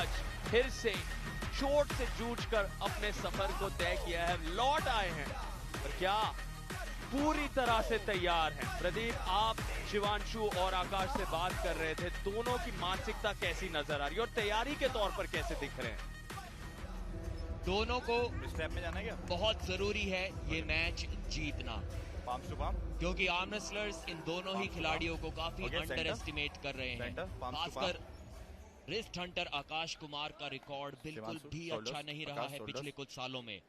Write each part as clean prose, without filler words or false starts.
आज फिर से चोट से जूझकर अपने सफर को तय किया है, लौट आए हैं। और क्या पूरी तरह से तैयार हैं। प्रदीप, आप शिवांशु और आकाश से बात कर रहे थे, दोनों की मानसिकता कैसी नजर आ रही है और तैयारी के तौर पर कैसे दिख रहे हैं? दोनों को स्टेप में जाना है क्या? बहुत जरूरी है ये मैच जीतना, पाम्स टू पाम, क्योंकि आर्म रेसलर्स इन दोनों ही खिलाड़ियों को काफी अंडर एस्टिमेट कर रहे हैं। खासकर रिस्ट हंटर आकाश कुमार का रिकॉर्ड बिल्कुल भी अच्छा नहीं रहा है पिछले कुछ सालों में।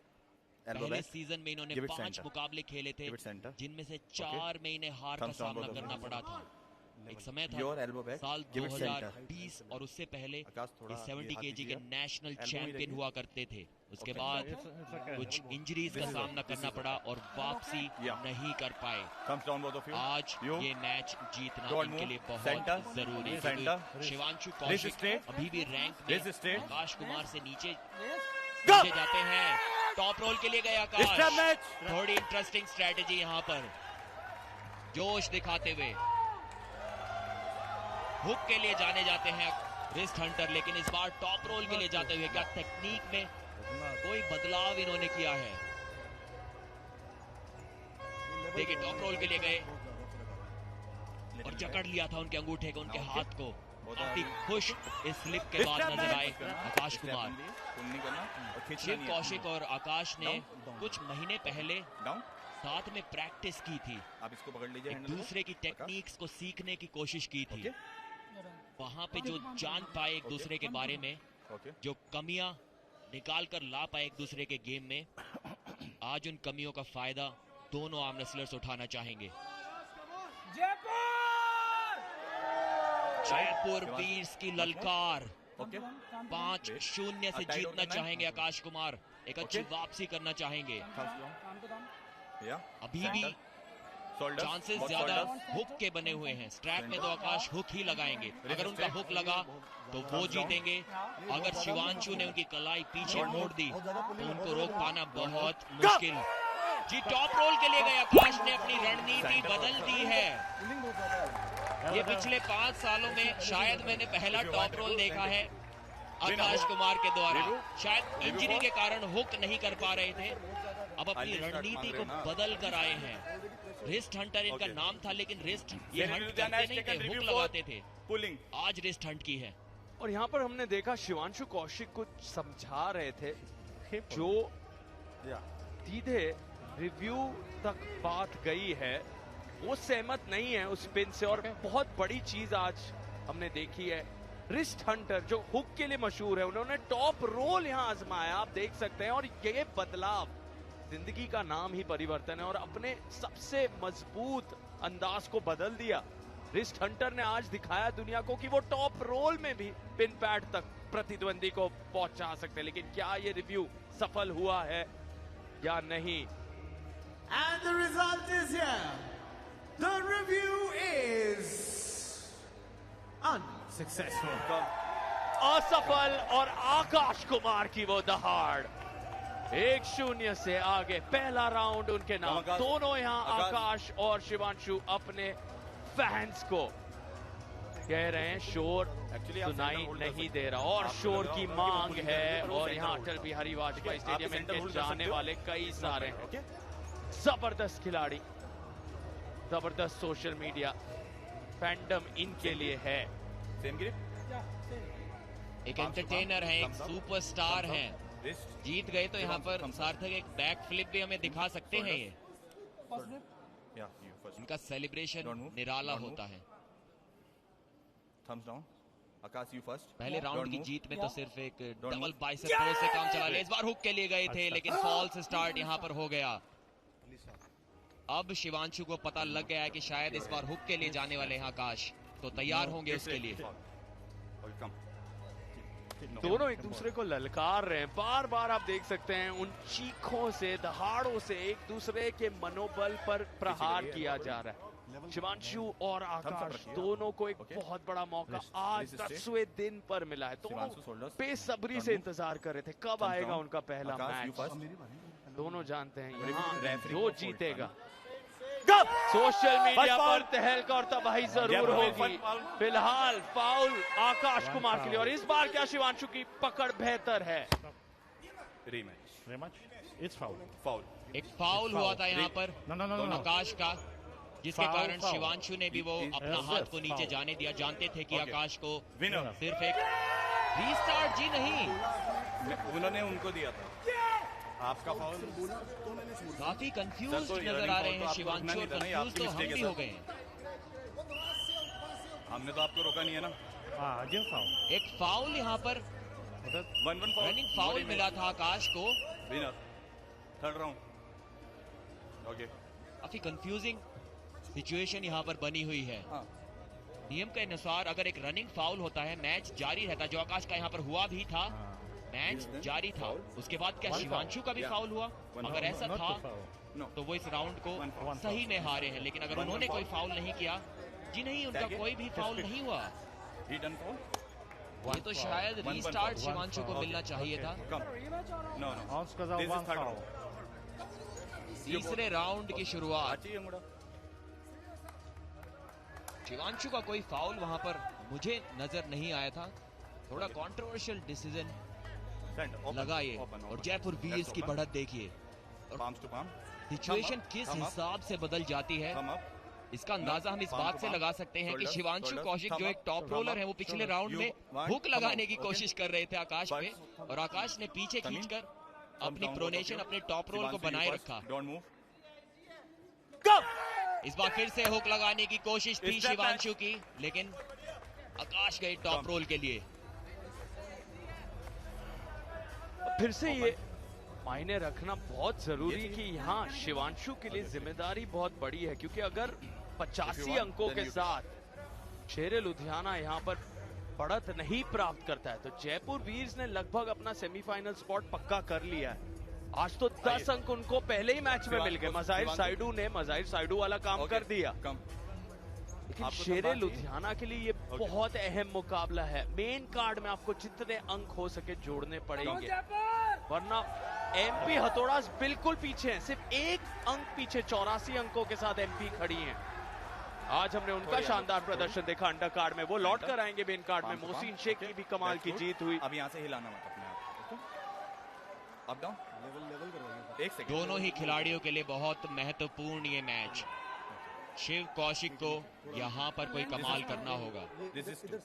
पहले सीजन में इन्होंने 5 मुकाबले खेले थे, जिनमें से 4 में इन्हें हार का सामना करना पड़ा था। एक समय था साल 2020 और उससे पहले ये 70 केजी के नेशनल चैंपियन हुआ करते थे। उसके बाद कुछ इंजरीज का सामना करना पड़ा और वापसी नहीं कर पाए। आज ये मैच जीतना इनके लिए बहुत जरूरी है। शिवांशु कौशिक अभी भी रैंक में आकाश कुमार से नीचे जाते हैं। टॉप रोल के लिए गए आकाश, थोड़ी इंटरेस्टिंग स्ट्रेटेजी यहाँ पर, जोश दिखाते हुए हुक के लिए जाने जाते हैं रिस्ट हंटर, लेकिन इस बार टॉप रोल के लिए जाते हुए क्या टेक्निक में कोई बदलाव इन्होंने किया है? देखिए, टॉप रोल के लिए गए और जकड़ लिया था उनके अंगूठे को, उनके हाथ को। काफी खुश इस स्लिप के बाद नजर आए आकाश कुमार। शिव कौशिक और आकाश ने कुछ महीने पहले साथ में प्रैक्टिस की थी, आप इसको पकड़ लीजिए, एक दूसरे की टेक्निक्स को सीखने की कोशिश की थी। वहां पे जो जान पाए एक दूसरे के बारे में, जो कमियां निकाल कर ला पाए एक दूसरे के गेम में, आज उन कमियों का फायदा दोनों आर्म रेसलर्स उठाना चाहेंगे। जयपुर वीर्स की ललकार, 5-0 से जीतना चाहेंगे आकाश कुमार, एक अच्छी वापसी करना चाहेंगे। अभी भी चांसेस ज्यादा हुक के बने हुए हैं। स्ट्रैप में तो आकाश हुक ही लगाएंगे, अगर उनका हुक लगा तो वो जीतेंगे। अगर शिवांशु ने उनकी कलाई पीछे मोड़ दी तो उनको रोक पाना बहुत मुश्किल। जी, टॉप रोल के लिए गए आकाश ने अपनी रणनीति बदल दी है। ये पिछले 5 सालों में शायद मैंने पहला टॉप रोल देखा है आकाश कुमार के द्वारा। शायद इंजरी के कारण हुक नहीं कर पा रहे थे, अब अपनी रणनीति को बदल कर आए हैं। रिस्ट हंटर इनका नाम था, लेकिन रिस्ट ये हंट करते नहीं थे, हुक लगाते थे। आज रिस्ट हंट की है। और यहाँ पर हमने देखा शिवांशु कौशिक कुछ समझा रहे थे, जो सीधे रिव्यू तक बात गई है, वो सहमत नहीं है उस पिन से। और बहुत बड़ी चीज आज हमने देखी है, रिस्ट हंटर जो हुक के लिए मशहूर है, उन्होंने टॉप रोल यहाँ आजमाया, आप देख सकते हैं। और ये बदलाव जिंदगी का नाम ही परिवर्तन है और अपने सबसे मजबूत अंदाज को बदल दिया। रिस्ट हंटर ने आज दिखाया दुनिया को कि वो टॉप रोल में भी पिन पैड तक प्रतिद्वंदी को पहुंचा सकते हैं। लेकिन क्या ये रिव्यू सफल हुआ है या नहीं? And the result is here. The review is unsuccessful. असफल। और आकाश कुमार की वो दहाड़ 1-0 से आगे। पहला राउंड उनके नाम। दोनों यहाँ आकाश और शिवांशु अपने फैंस को कह रहे हैं शोर सुनाई नहीं दे रहा, और शोर की मांग है। और यहाँ अटल बिहारी वाजपेयी स्टेडियम में जाने वाले कई सारे हैं। जबरदस्त खिलाड़ी, जबरदस्त सोशल मीडिया फैंडम इनके लिए है। एक एंटरटेनर है, एक सुपरस्टार है। जीत गए तो यहाँ पर सार्थक एक बैक फ्लिप भी हमें दिखा सकते हैं। ये इनका सेलिब्रेशन निराला होता है। पहले राउंड की जीत में तो सिर्फ एक डबल बाइसेप थ्रो से काम चला लिया। इस बार हुक के लिए गए थे, लेकिन फॉल्स स्टार्ट यहाँ पर हो गया। अब शिवांशु को पता लग गया है कि शायद इस बार हुक के लिए जाने वाले हैं आकाश, तो तैयार होंगे उसके लिए। दोनों एक दूसरे को ललकार रहे हैं। बार बार आप देख सकते हैं उन चीखों से, दहाड़ों से एक दूसरे के मनोबल पर प्रहार किया जा रहा है। शिवांशु और आकाश दोनों को एक बहुत बड़ा मौका आज 10वें दिन पर मिला है। दोनों बेसब्री से इंतजार कर रहे थे कब आएगा उनका पहला मैच। दोनों जानते हैं यहाँ जो जीतेगा सोशल मीडिया First पर foul. तहलका और तबाही जरूर Jeffrey होगी। first foul. फिलहाल फाउल आकाश कुमार के लिए, और इस बार क्या शिवांशु की पकड़ बेहतर है? Rematch It's foul. फाउल एक फाउल हुआ था यहाँ पर No. आकाश का, जिसके Foul, कारण foul. शिवांशु ने भी वो अपना Yes, हाथ को नीचे foul. जाने दिया। जानते थे कि Okay. आकाश को विनर सिर्फ एक रीस्टार्ट जी नहीं, उन्होंने उनको दिया था आपका फाउल। काफी सर, कंफ्यूज तो नजर running आ foul रहे तो हैं आपको शिवांशु, रुकना और नहीं था ना, ये कंफ्यूज आपकी तो हम mistake है भी सर। हो गए हैं। हमने तो आपको रोका नहीं है ना। Again foul. एक फाउल यहाँ पर, 1-1 फाउल, रनिंग फाउल मिला था आकाश को। Winner third round. ओके काफी कंफ्यूजिंग सिचुएशन यहाँ पर बनी हुई है। हाँ नियम के अनुसार अगर एक रनिंग फाउल होता है, मैच जारी रहता, जो आकाश का यहाँ पर हुआ भी था, मैच जारी था। उसके बाद क्या शिवांशु का भी फाउल हुआ? अगर ऐसा Not था to foul. नो तो वो इस राउंड को One सही में हारे हैं, लेकिन अगर उन्होंने कोई फाउल नहीं किया, जी नहीं, उनका कोई भी फाउल नहीं हुआ, ही डन फाउल। ये तो शायद One रीस्टार्ट foul. शिवांशु को Okay. मिलना चाहिए था। कम नो Hans сказал This is one third foul. तीसरे राउंड की शुरुआत, अच्छी है मुड़ा। शिवांशु का कोई फाउल वहां पर मुझे नजर नहीं आया था। थोड़ा कंट्रोवर्शियल डिसीजन लगा ये, और जयपुर वीर्स की बढ़त देखिए, पाम्स टू पाम, सिचुएशन किस Thumb up. हिसाब से बदल जाती है, कम अप, इसका अंदाजा हम इस बात से लगा सकते हैं कि Shoulder, शिवांशु shoulder, कौशिक जो thumb एक up, top thumb roller up, है, वो पिछले shoulder. राउंड में You want, हुक thumb लगाने up, की okay. कोशिश कर रहे थे आकाश पे, But- और आकाश ने पीछे Coming. खींचकर Thumb अपनी down, प्रोनेशन, okay. अपने टॉप रोल को Shivanshi, you बनाए first. रखा। Don't move. इस बार फिर से हुक लगाने की कोशिश थी Step back. शिवांशु की, लेकिन आकाश गए टॉप रोल के लिए। फिर से ये मायने रखना बहुत जरूरी कि यहाँ शिवांशु के लिए जिम्मेदारी बहुत बड़ी है, क्योंकि अगर 85 अंकों के साथ शेरे लुधियाना यहाँ पर बढ़त नहीं प्राप्त करता है, तो जयपुर वीर्स ने लगभग अपना सेमीफाइनल स्पॉट पक्का कर लिया है। आज तो 10 अंक उनको पहले ही मैच में मिल गए। मजाहिर साइडू ने मजाहिर साइडू वाला काम कर दिया, कम लेकिन आपको तो शेरे बात ही- लुधियाना के लिए ये बहुत अहम मुकाबला है। मेन कार्ड में आपको जितने अंक हो सके जोड़ने पड़ेंगे, वरना एमपी हथौड़ास बिल्कुल पीछे हैं, सिर्फ एक अंक पीछे। 84 अंकों के साथ एमपी खड़ी हैं। आज हमने उनका शानदार प्रदर्शन देखा अंडर कार्ड में, वो लौट कर आएंगे मेन कार्ड में। मोहसिन शेख की भी कमाल की जीत हुई। अब यहाँ से हिलाना मत अपने आप को। अप डाउन एक सेकंड। दोनों ही खिलाड़ियों के लिए बहुत महत्वपूर्ण ये मैच। शिव कौशिक को यहाँ पर कोई कमाल करना होगा। दिस इज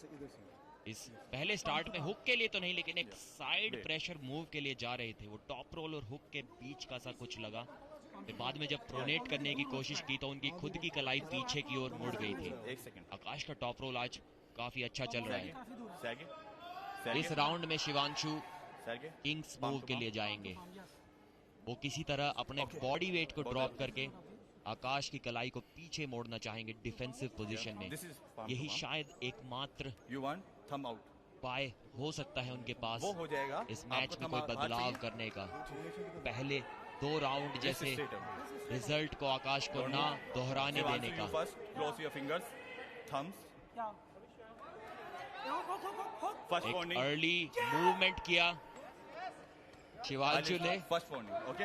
इस पहले स्टार्ट में हुक के लिए तो नहीं, लेकिन एक साइड प्रेशर मूव के लिए जा रहे थे। वो टॉप रोल और हुक के बीच का सा कुछ लगा, फिर बाद में जब प्रोनेट करने की कोशिश की तो उनकी खुद की कलाई पीछे की ओर मुड़ गई थी। एक सेकंड। आकाश का टॉप रोल आज काफी अच्छा चल रहा है। सैगे इस राउंड में शिवांशु सैगे किंग्स मूव के लिए जाएंगे। वो किसी तरह अपने बॉडी वेट को ड्रॉप करके आकाश की कलाई को पीछे मोड़ना चाहेंगे डिफेंसिव पोजीशन में। दिस इज यही शायद एकमात्र यू वांट थंब आउट। उपाय हो सकता है उनके पास वो हो जाएगा इस मैच आपको में thumb कोई out हाथ बदलाव चाहिए? करने का। पहले 2 राउंड जैसे रिजल्ट को आकाश को ना दोहराने देने का। First close your fingers thumbs. First एक वार्निंग। अर्ली मूवमेंट किया शिवांशु ने, first warning. Okay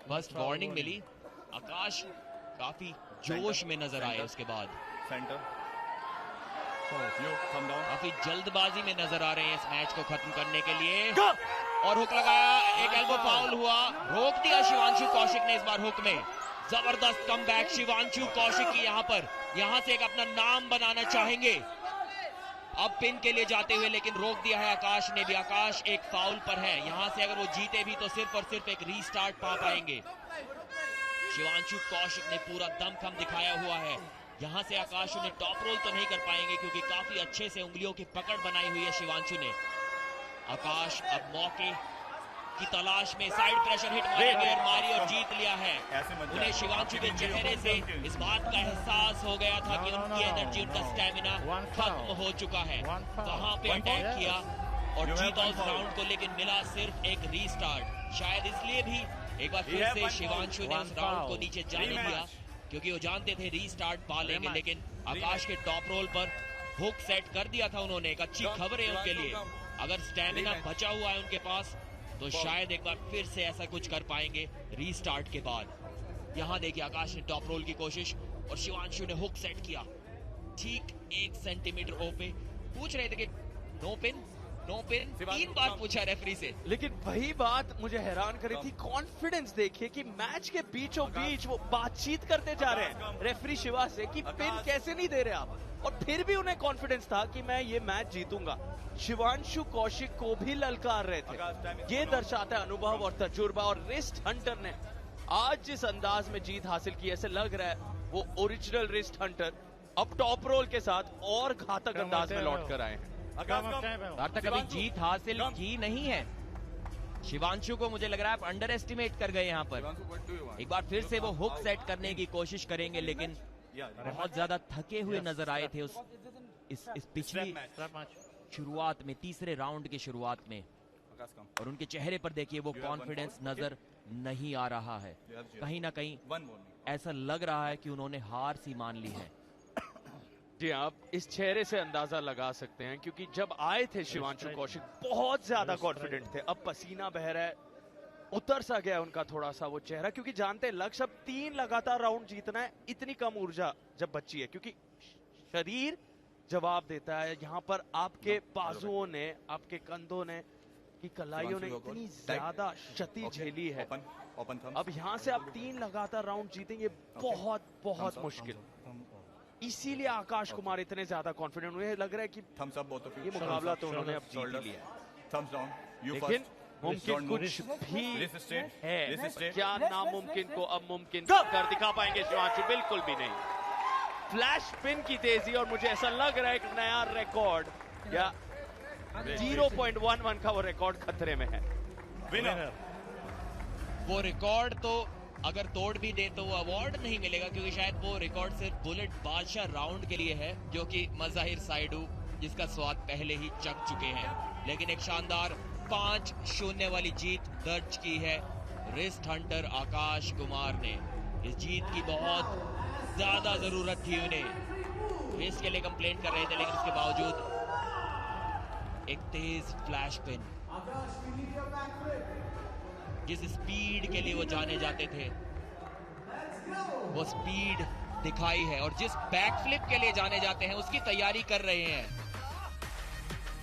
first warning मिली। आकाश काफी जोश में नजर आए उसके बाद, सेंटर यू थंब डाउन। काफी जल्दबाजी में नजर आ रहे हैं इस मैच को खत्म करने के लिए। और हुक लगाया, एक एल्बो फाउल हुआ, रोक दिया शिवांशु कौशिक ने इस बार हुक में। जबरदस्त कमबैक शिवांशु कौशिक की यहाँ पर, यहाँ से एक अपना नाम बनाना चाहेंगे अब पिन के लिए जाते हुए, लेकिन रोक दिया है आकाश ने भी। आकाश एक फाउल पर है, यहाँ से अगर वो जीते भी तो सिर्फ और सिर्फ एक रीस्टार्ट पा पाएंगे। शिवांशु कौशिक ने पूरा दमखम दिखाया हुआ है। यहाँ से आकाश उन्हें टॉप रोल तो नहीं कर पाएंगे, क्योंकि काफी अच्छे से उंगलियों की पकड़ बनाई हुई है शिवांशु ने। आकाश अब मौके की तलाश में साइड प्रेशर हिट मारेंगे और मारी और जीत लिया है। उन्हें शिवांशु के चेहरे से इस बात का एहसास हो गया था कि उनकी एनर्जी, उनका स्टेमिना खत्म हो चुका है। वहां पे अटैक किया और जीता उस राउंड को, लेकिन मिला सिर्फ एक रीस्टार्ट। शायद इसलिए भी एक बार फिर से शिवांशु ने उस राउंड को नीचे जाने दिया, क्योंकि वो जानते थे रीस्टार्ट पा लेंगे। लेकिन आकाश के टॉप रोल पर हुक सेट कर दिया था उन्होंने। एक अच्छी खबर है उनके लिए, अगर स्टेमिना बचा हुआ है उनके पास तो शायद एक बार फिर से ऐसा कुछ कर पाएंगे रीस्टार्ट के बाद। यहाँ देखिए आकाश ने टॉप रोल की कोशिश और शिवांशु ने हुक सेट किया ठीक 1 सेंटीमीटर ओपे। पूछ रहे थे कि नो पिन 3 बार पूछा रेफरी से, लेकिन वही बात मुझे हैरान करी थी। कॉन्फिडेंस देखिए कि मैच के बीचों बीच वो बातचीत करते जा रहे हैं रेफरी शिवा से कि पिन कैसे नहीं दे रहे आप, और फिर भी उन्हें कॉन्फिडेंस था कि मैं ये मैच जीतूंगा। शिवांशु कौशिक को भी ललकार रहे थे। ये दर्शाता है अनुभव और तजुर्बा, और रिस्ट हंटर ने आज जिस अंदाज में जीत हासिल की, ऐसे लग रहा है वो ओरिजिनल रिस्ट हंटर अब टॉप रोल के साथ और घातक अंदाज में लौट कर आए हैं। तक अभी जीत हासिल की नहीं है। शिवांशु को मुझे लग रहा है आप अंडर एस्टिमेट कर गए यहाँ पर। एक बार फिर से वो हुक सेट करने की कोशिश करेंगे, लेकिन बहुत ज्यादा थके हुए नजर आए थे इस पिछली शुरुआत में, तीसरे राउंड की शुरुआत में, और उनके चेहरे पर देखिए वो कॉन्फिडेंस नजर नहीं आ रहा है। कहीं ना कहीं ऐसा लग रहा है कि उन्होंने हार सी मान ली है। जी, आप इस चेहरे से अंदाजा लगा सकते हैं, क्योंकि जब आए थे शिवांशु कौशिक बहुत ज्यादा कॉन्फिडेंट थे। अब पसीना बह रहा है, उतर सा गया उनका थोड़ा सा वो चेहरा, क्योंकि जानते हैं लक्ष्य अब 3 लगातार राउंड जीतना है। इतनी कम ऊर्जा जब बची है, क्योंकि शरीर जवाब देता है। यहाँ पर आपके बाजुओं ने, आपके कंधों ने, की कलाइयों ने इतनी ज्यादा क्षति झेली है। अब यहाँ से आप 3 लगातार राउंड जीतेंगे बहुत बहुत मुश्किल। इसीलिए आकाश कुमार इतने ज्यादा कॉन्फिडेंट हुए। लग रहा है कि ये मुकाबला तो उन्होंने अब जीत लिया, लेकिन मुमकिन कुछ भी है। क्या नामुमकिन को अब मुमकिन कर दिखा पाएंगे शिवांशु? बिल्कुल भी नहीं। फ्लैश पिन की तेजी, और मुझे ऐसा लग रहा है एक नया रिकॉर्ड या 0.11 का वो रिकॉर्ड खतरे में है। वो रिकॉर्ड तो अगर तोड़ भी दे तो वो अवार्ड नहीं मिलेगा, क्योंकि शायद वो रिकॉर्ड सिर्फ बुलेट बादशाह राउंड के लिए है, जो कि मज़ाहिर साइडू जिसका स्वाद पहले ही चख चुके हैं। लेकिन एक शानदार 5-0 वाली जीत दर्ज की है रिस्ट हंटर आकाश कुमार ने। इस जीत की बहुत ज्यादा जरूरत थी उन्हें। रिस्ट के लिए कंप्लेंट कर रहे थे, लेकिन उसके बावजूद एक तेज फ्लैश पिन, जिस स्पीड के लिए वो जाने जाते थे वो स्पीड दिखाई है, और जिस बैकफ्लिप के लिए जाने जाते हैं उसकी तैयारी कर रहे हैं।